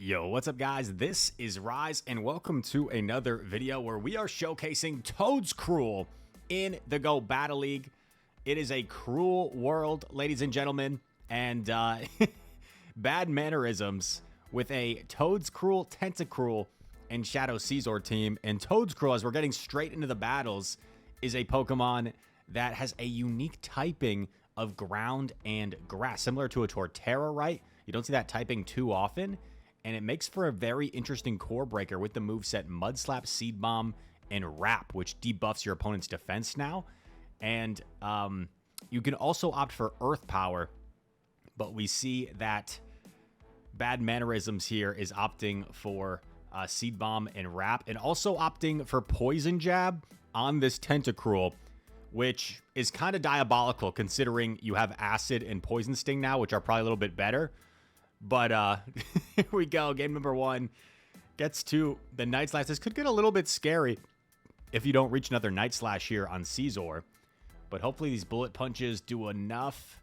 Yo, what's up guys? This is Rise and welcome to another video where we are showcasing Toadscruel in the Go Battle League. It is a cruel world, ladies and gentlemen, and bad mannerisms with a Toedscruel, Tentacruel, and Shadow Scizor team. And Toadscruel, as we're getting straight into the battles, is a Pokemon that has a unique typing of ground and grass, similar to a Torterra, right? You don't see that typing too often. And it makes for a very interesting core breaker with the moveset Mud Slap, Seed Bomb, and Wrap, which debuffs your opponent's defense now. And you can also opt for Earth Power, but we see that Bad Mannerisms here is opting for Seed Bomb and Wrap, and also opting for Poison Jab on this Tentacruel, which is kind of diabolical considering you have Acid and Poison Sting now, which are probably a little bit better. But here we go. Game number one gets to the Night Slash. This could get a little bit scary if you don't reach another Night Slash here on Scizor. But hopefully these bullet punches do enough.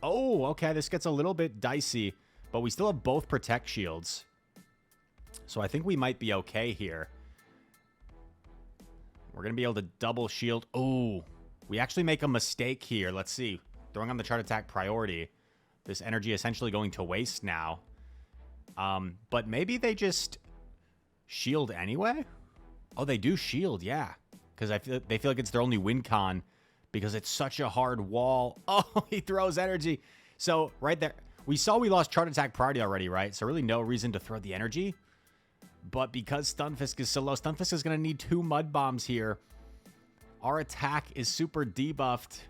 Oh, okay. This gets a little bit dicey, but we still have both Protect Shields. So I think we might be okay here. We're going to be able to double shield. Oh, we actually make a mistake here. Let's see. Throwing on the Chart Attack priority. This energy essentially going to waste now. But maybe they just shield anyway? Oh, they do shield, yeah. Because they feel like it's their only win con because it's such a hard wall. Oh, he throws energy. So, right there. We saw we lost Chart Attack priority already, right? So, really no reason to throw the energy. But because Stunfisk is so low, Stunfisk is going to need 2 Mud Bombs here. Our attack is super debuffed.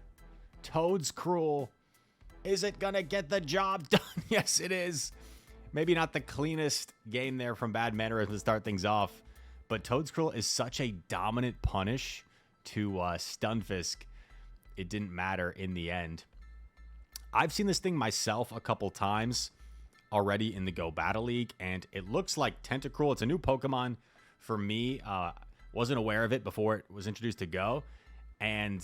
Toadscruel. Is it going to get the job done? Yes, it is. Maybe not the cleanest game there from Bad Mannerisms to start things off. But Toadscruel is such a dominant punish to Stunfisk. It didn't matter in the end. I've seen this thing myself a couple times already in the Go Battle League. And it looks like Tentacruel. It's a new Pokemon for me. Wasn't aware of it before it was introduced to Go. And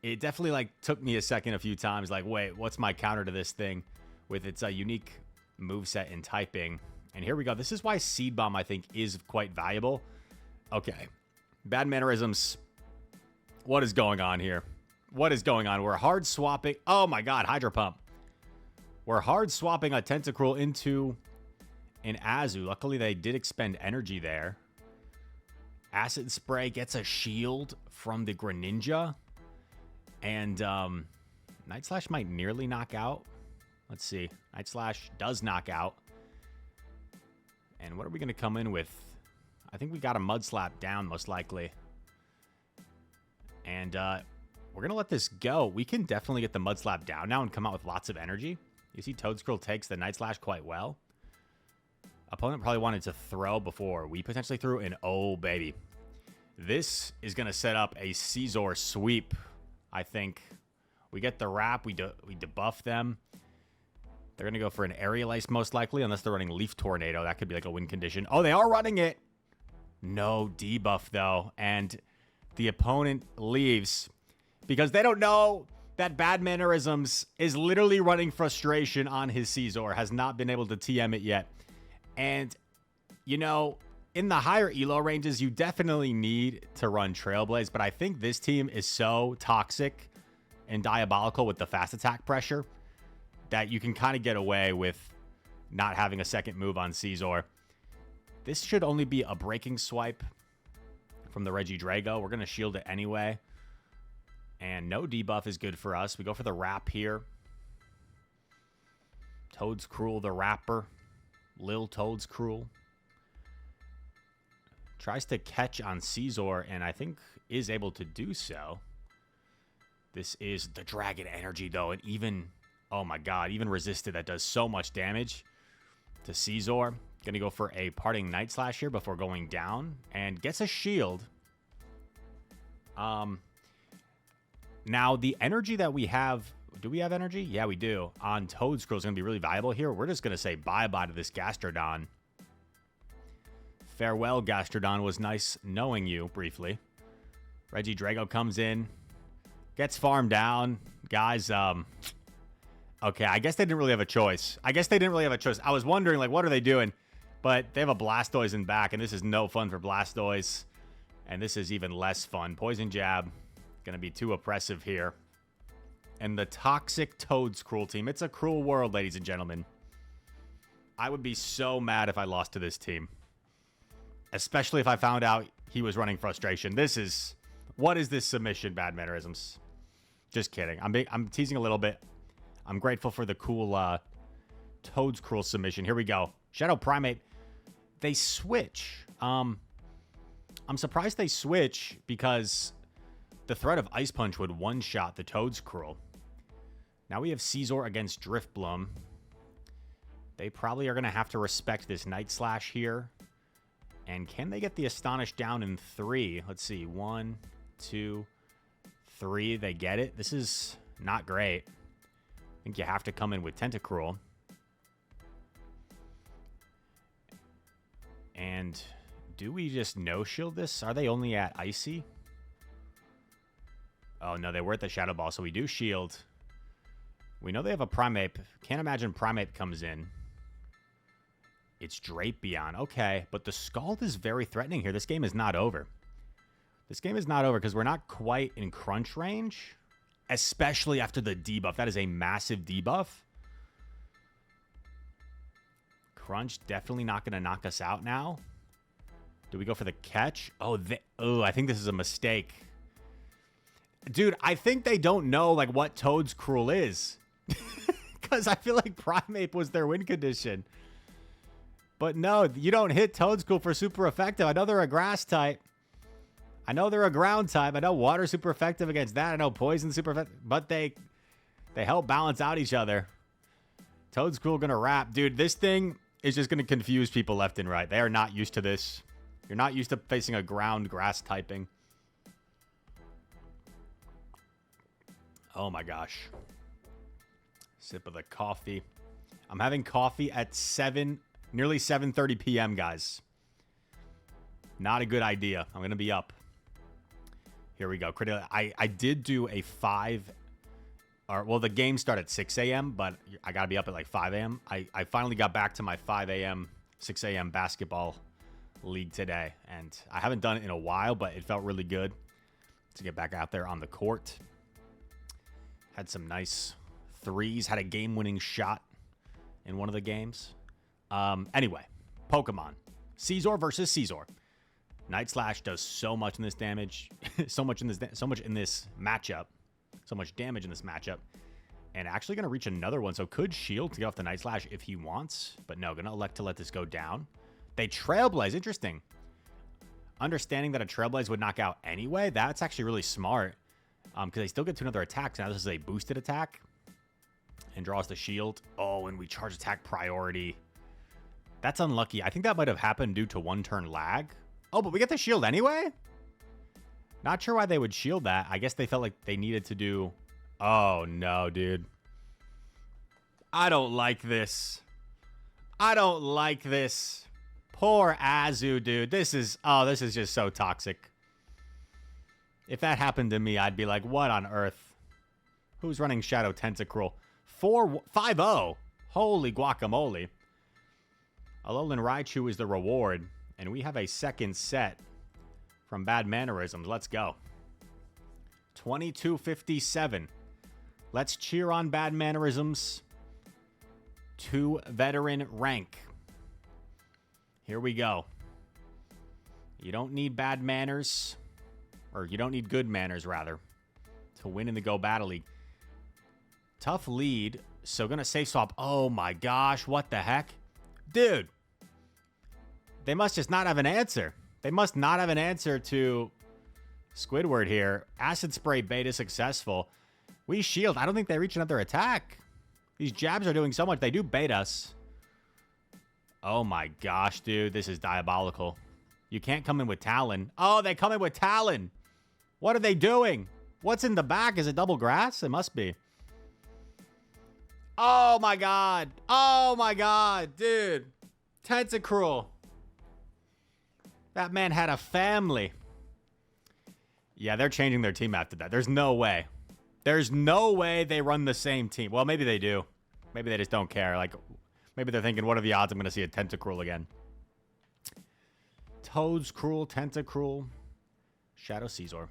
it definitely took me a second a few times. Wait, what's my counter to this thing with its unique moveset and typing? And here we go. This is why Seed Bomb, I think, is quite valuable. Okay. Bad Mannerisms. What is going on here? What is going on? We're hard swapping. Oh my God, Hydro Pump. We're hard swapping a Tentacruel into an Azu. Luckily, they did expend energy there. Acid Spray gets a shield from the Greninja. And Night Slash might nearly knock out. Let's see. Night Slash does knock out. And what are we going to come in with? I think we got a Mud Slap down, most likely. And we're going to let this go. We can definitely get the Mud Slap down now and come out with lots of energy. You see Toadscruel takes the Night Slash quite well. Opponent probably wanted to throw before we potentially threw an oh, baby. This is going to set up a Scizor sweep. I think we get the Wrap, we debuff them. They're going to go for an Aerial Ace most likely, unless they're running Leaf Tornado. That could be like a win condition. Oh, they are running it. No debuff, though. And the opponent leaves because they don't know that Bad Mannerisms is literally running Frustration on his Scizor. Has not been able to TM it yet. And, you know, in the higher elo ranges, you definitely need to run Trailblaze, but I think this team is so toxic and diabolical with the fast attack pressure that you can kind of get away with not having a second move on Scizor. This should only be a breaking swipe from the Regidrago. We're going to shield it anyway. And no debuff is good for us. We go for the Wrap here. Toadscruel the Rapper. Lil Toadscruel. Tries to catch on Scizor, and I think is able to do so. This is the Dragon Energy, though, and even, oh my God, even resisted. That does so much damage to Scizor. Gonna go for a Parting Night Slash here before going down, and gets a shield. Now, the energy that we have, do we have energy? Yeah, we do. On Toadscruel is gonna be really valuable here. We're just gonna say bye-bye to this Gastrodon. Farewell, Gastrodon. Was nice knowing you briefly. Regidrago comes in. Gets farmed down. Guys, okay, I guess they didn't really have a choice. I was wondering, what are they doing? But they have a Blastoise in back, and this is no fun for Blastoise. And this is even less fun. Poison Jab. Going to be too oppressive here. And the toxic Toadscruel team. It's a cruel world, ladies and gentlemen. I would be so mad if I lost to this team. Especially if I found out he was running Frustration. This is... What is this submission, Bad Mannerisms? Just kidding. I'm teasing a little bit. I'm grateful for the cool Toadscruel submission. Here we go. Shadow Primate. They switch. I'm surprised they switch because the threat of Ice Punch would one-shot the Toadscruel. Now we have Scizor against Drifbloom. They probably are going to have to respect this Night Slash here. And can they get the Astonish down in 3? Let's see. 1, 2, 3. They get it. This is not great. I think you have to come in with Tentacruel. And do we just no-shield this? Are they only at Icy? Oh, no, they were at the Shadow Ball, so we do shield. We know they have a Primeape. Can't imagine Primeape comes in. It's Drapion. Okay, but the Scald is very threatening here. This game is not over. This game is not over because we're not quite in crunch range, especially after the debuff. That is a massive debuff. Crunch definitely not going to knock us out now. Do we go for the catch? Oh, I think this is a mistake. Dude, I think they don't know like what Toadscruel is. Because I feel like Primeape was their win condition. But no, you don't hit Toadscruel for super effective. I know they're a grass type. I know they're a ground type. I know water super effective against that. I know poison super effective. But they help balance out each other. Toadscruel gonna wrap. Dude, this thing is just gonna confuse people left and right. They are not used to this. You're not used to facing a ground grass typing. Oh my gosh. Sip of the coffee. I'm having coffee at nearly 7:30 p.m., guys. Not a good idea. I'm going to be up. Here we go. I did do a 5... Well, the game started at 6 a.m., but I got to be up at like 5 a.m. I finally got back to my 5 a.m., 6 a.m. basketball league today. And I haven't done it in a while, but it felt really good to get back out there on the court. Had some nice threes. Had a game-winning shot in one of the games. Anyway, Pokemon. Scizor versus Scizor. Night Slash does so much in this damage. so much in this matchup. So much damage in this matchup. And actually going to reach another one. So could shield to get off the Night Slash if he wants. But no, going to elect to let this go down. They Trailblaze. Interesting. Understanding that a Trailblaze would knock out anyway. That's actually really smart. Because they still get to another attack. So now this is a boosted attack. And draws the shield. Oh, and we charge attack priority. That's unlucky. I think that might have happened due to one turn lag. Oh, but we get the shield anyway? Not sure why they would shield that. I guess they felt like they needed to do... Oh, no, dude. I don't like this. I don't like this. Poor Azu, dude. This is just so toxic. If that happened to me, I'd be like, what on earth? Who's running Shadow Tentacruel? 5-0. Holy guacamole. Alolan Raichu is the reward. And we have a second set from Bad Mannerisms. Let's go. 2257. Let's cheer on Bad Mannerisms to veteran rank. Here we go. You don't need bad manners. Or you don't need good manners, rather, to win in the Go Battle League. Tough lead. So going to safe swap. Oh, my gosh. What the heck? Dude. They must just not have an answer. They must not have an answer to Squidward here. Acid Spray beta successful. We shield. I don't think they reach another attack. These jabs are doing so much. They do bait us. Oh, my gosh, dude. This is diabolical. You can't come in with Talon. Oh, they come in with Talon. What are they doing? What's in the back? Is it double grass? It must be. Oh, my God. Oh, my God. Dude. Tentacruel. That man had a family. Yeah, they're changing their team after that. There's no way. There's no way they run the same team. Well, maybe they do. Maybe they just don't care. Like, maybe they're thinking, what are the odds I'm going to see a Tentacruel again? Toadscruel, Tentacruel, Shadow Caesar.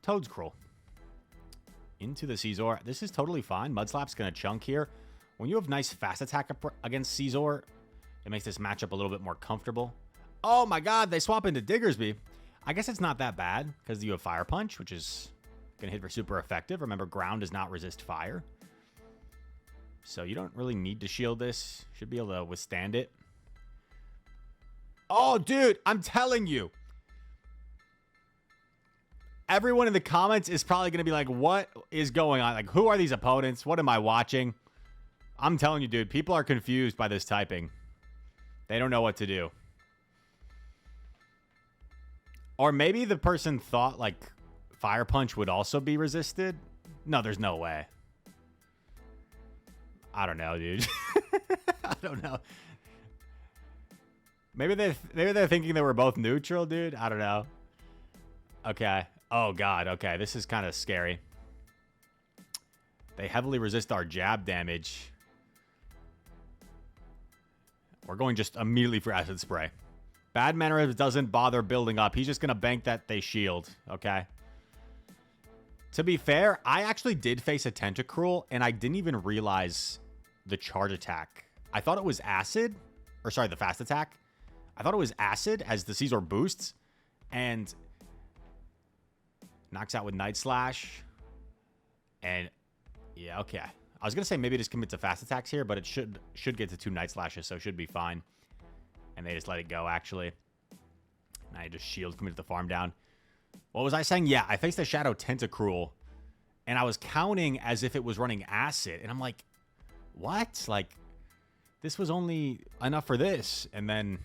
Toadscruel. Into the Caesar. This is totally fine. Mudslap's going to chunk here. When you have nice fast attack against Caesar, it makes this matchup a little bit more comfortable. Oh my god, they swap into Diggersby. I guess it's not that bad because you have Fire Punch, which is going to hit for super effective. Remember, ground does not resist fire. So you don't really need to shield this. Should be able to withstand it. Oh, dude, I'm telling you. Everyone in the comments is probably going to be like, what is going on? Like, who are these opponents? What am I watching? I'm telling you, dude, people are confused by this typing. They don't know what to do. Or maybe the person thought, like, Fire Punch would also be resisted. No, there's no way. I don't know, dude. I don't know. Maybe they're thinking they were both neutral, dude. I don't know. Okay. Oh, God. Okay, this is kind of scary. They heavily resist our jab damage. We're going just immediately for Acid Spray. Bad Mannerisms doesn't bother building up. He's just going to bank that they shield, okay? To be fair, I actually did face a Tentacruel, and I didn't even realize the charge attack. I thought it was Acid. Or, sorry, the fast attack. I thought it was Acid as the Caesar boosts. And knocks out with Night Slash. And, yeah, okay. I was going to say maybe just commit to fast attacks here, but it should get to 2 Night Slashes, so it should be fine. And they just let it go, actually. Now you just shield, committed the farm down. What was I saying? Yeah, I faced the Shadow Tentacruel, and I was counting as if it was running Acid. And I'm like, what? Like, this was only enough for this. And then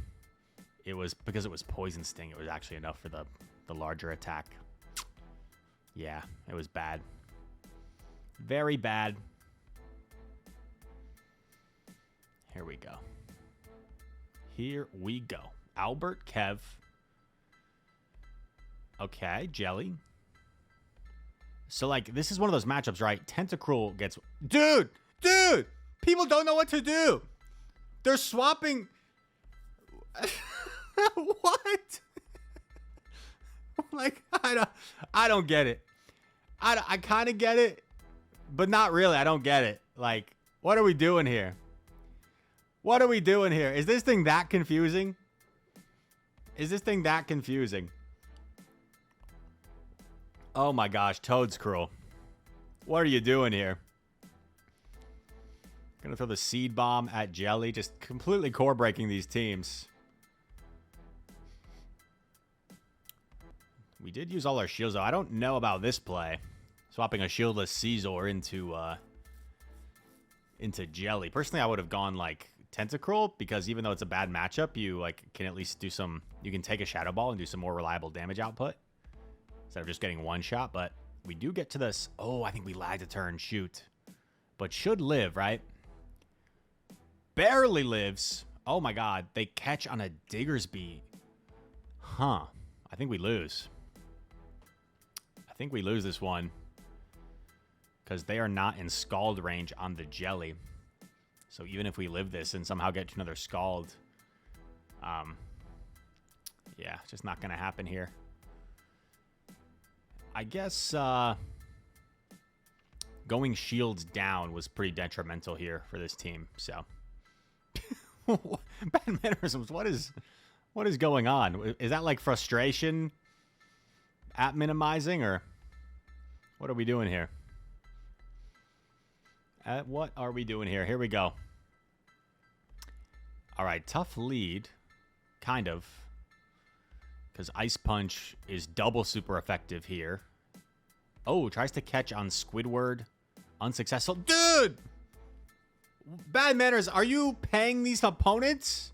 it was, because it was Poison Sting, it was actually enough for the larger attack. Yeah, it was bad. Very bad. Here we go. Here we go. Albert, Kev. Okay, Jelly. So, like, this is one of those matchups, right? Tentacruel gets... Dude! Dude! People don't know what to do! They're swapping... What? Like, I don't get it. I kind of get it, but not really. I don't get it. Like, what are we doing here? What are we doing here? Is this thing that confusing? Is this thing that confusing? Oh my gosh, Toadscruel. What are you doing here? Gonna throw the Seed Bomb at Jelly, just completely core breaking these teams. We did use all our shields, though. I don't know about this play. Swapping a shieldless Caesar into Jelly. Personally, I would have gone, like, Tentacruel, because even though it's a bad matchup, you, like, can at least do some... You can take a Shadow Ball and do some more reliable damage output instead of just getting one shot, but we do get to this... Oh, I think we lagged a turn. Shoot. But should live, right? Barely lives. Oh, my God. They catch on a Diggersby. Huh. I think we lose. I think we lose this one. Because they are not in Scald range on the Jelly. So even if we live this and somehow get to another Scald... yeah, it's just not going to happen here. I guess going shields down was pretty detrimental here for this team. So, bad mannerisms. What is going on? Is that like frustration at minimizing, or what are we doing here? What are we doing here? Here we go. All right, tough lead, kind of. Because Ice Punch is double super effective here. Oh, tries to catch on Squidward. Unsuccessful. Dude! Bad manners. Are you paying these opponents?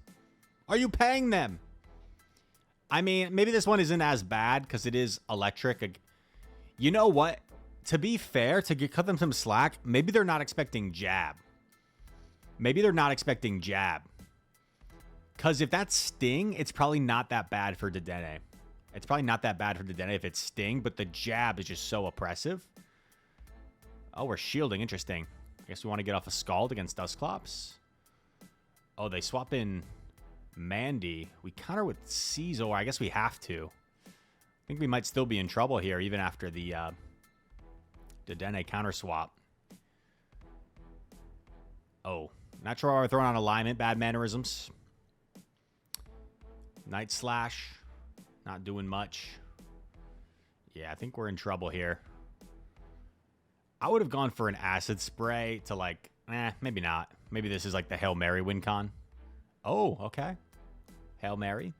Are you paying them? I mean, maybe this one isn't as bad because it is electric. You know what? To be fair, to cut them some slack, maybe they're not expecting jab. Maybe they're not expecting jab. Because if that's Sting, it's probably not that bad for Dedenne. It's probably not that bad for Dedenne if it's Sting, but the jab is just so oppressive. Oh, we're shielding. Interesting. I guess we want to get off a Scald against Dusclops. Oh, they swap in Mandy. We counter with Caesar. I guess we have to. I think we might still be in trouble here, even after the Dedenne counter swap. Oh, not sure why we're throwing on alignment. Bad mannerisms. Night Slash. Not doing much. Yeah, I think we're in trouble here. I would have gone for an acid spray to like, maybe not. Maybe this is like the Hail Mary win con. Oh, okay. Hail Mary.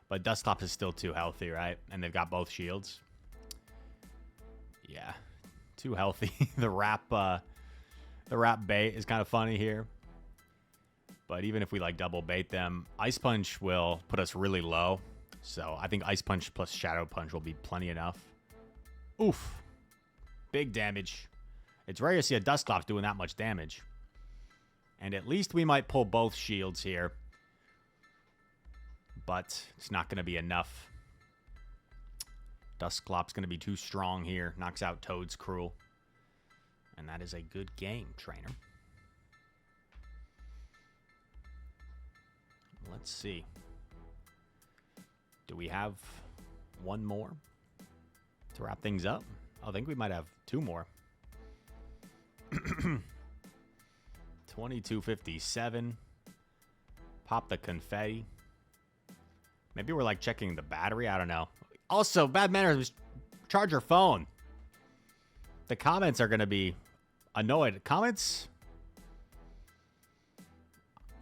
But Dusclops is still too healthy, right? And they've got both shields. Yeah. Too healthy. The wrap bait is kind of funny here. But even if we like double bait them, Ice Punch will put us really low. So I think Ice Punch plus Shadow Punch will be plenty enough. Oof. Big damage. It's rare to see a Dusclops doing that much damage. And at least we might pull both shields here. But it's not going to be enough. Dusclops going to be too strong here. Knocks out Toadscruel. And that is a good game, trainer. Let's see. Do we have one more to wrap things up? I think we might have two more. 2257. Pop the confetti. Maybe we're like checking the battery. I don't know. Also, bad manners. Charge your phone. The comments are going to be annoyed. Comments?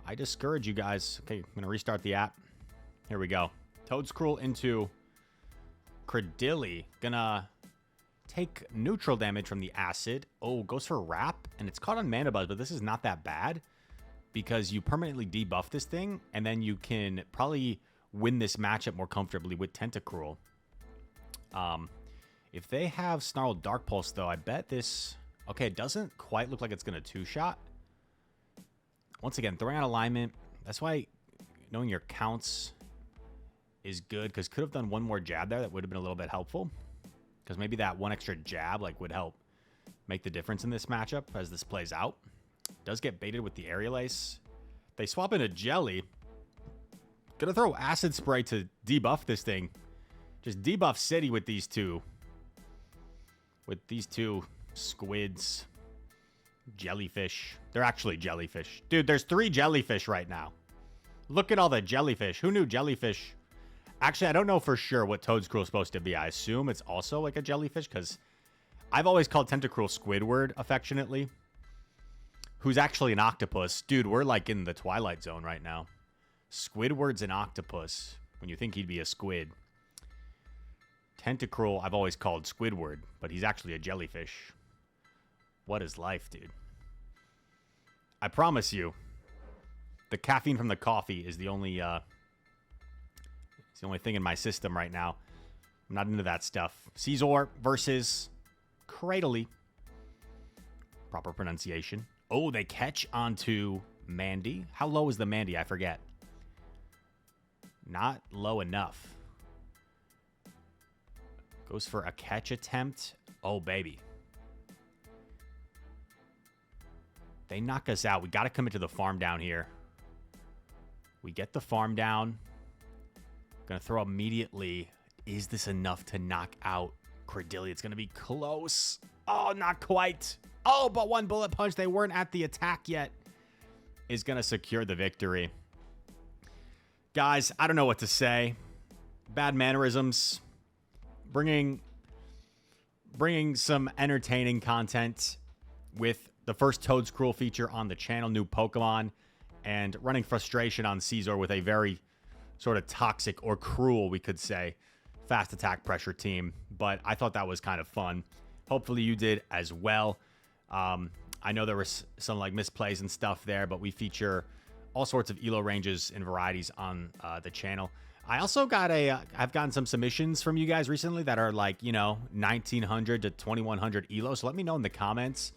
I discourage you guys. Okay, I'm going to restart the app. Here we go. Toadscruel into Credilli. Gonna take neutral damage from the acid. Oh, goes for wrap. And it's caught on Mana Buzz, but this is not that bad. Because you permanently debuff this thing. And then you can probably win this matchup more comfortably with Tentacruel. If they have Snarled Dark Pulse, though, I bet this... Okay, it doesn't quite look like it's going to two-shot. Once again, throwing out alignment. That's why knowing your counts is good, because could have done one more jab there. That would have been a little bit helpful. Because maybe that one extra jab like would help make the difference in this matchup as this plays out. Does get baited with the Aerial Ace. They swap into Jelly. Gonna throw Acid Spray to debuff this thing. Just debuff City with these two. With these two squids. Jellyfish. They're actually jellyfish. Dude, there's 3 jellyfish right now. Look at all the jellyfish. Who knew jellyfish? Actually, I don't know for sure what Toadscruel is supposed to be. I assume it's also like a jellyfish, because I've always called Tentacruel Squidward affectionately. Who's actually an octopus. Dude, we're like in the Twilight Zone right now. Squidward's an octopus when you think he'd be a squid. Tentacruel, I've always called Squidward, but he's actually a jellyfish. What is life, dude? I promise you, the caffeine from the coffee is the only thing in my system right now. I'm not into that stuff. Caesar versus Cradley. Proper pronunciation. Oh, they catch onto Mandy. How low is the Mandy? I forget. Not low enough. Goes for a catch attempt. Oh, baby. They knock us out. We got to commit to the farm down here. We get the farm down. Going to throw immediately. Is this enough to knock out Credilli? It's going to be close. Oh, not quite. Oh, but one bullet punch. They weren't at the attack yet. Is going to secure the victory. Guys, I don't know what to say. Bad mannerisms. Bringing some entertaining content with the first Toadscruel feature on the channel, new Pokemon, and running frustration on Caesar with a very sort of toxic or cruel, we could say, fast attack pressure team. But I thought that was kind of fun. Hopefully you did as well. I know there was some like misplays and stuff there, but we feature all sorts of ELO ranges and varieties on the channel. I also got I've gotten some submissions from you guys recently that are like, 1900 to 2100 ELO. So let me know in the comments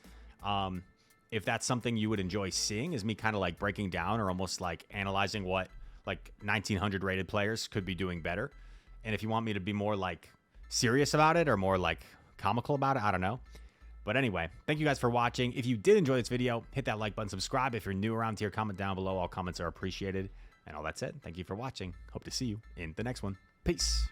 if that's something you would enjoy seeing, is me kind of like breaking down or almost like analyzing what like 1900 rated players could be doing better. And if you want me to be more like serious about it or more like comical about it, I don't know. But anyway, thank you guys for watching. If you did enjoy this video, hit that like button, subscribe. If you're new around here, comment down below. All comments are appreciated. And all that said, thank you for watching. Hope to see you in the next one. Peace.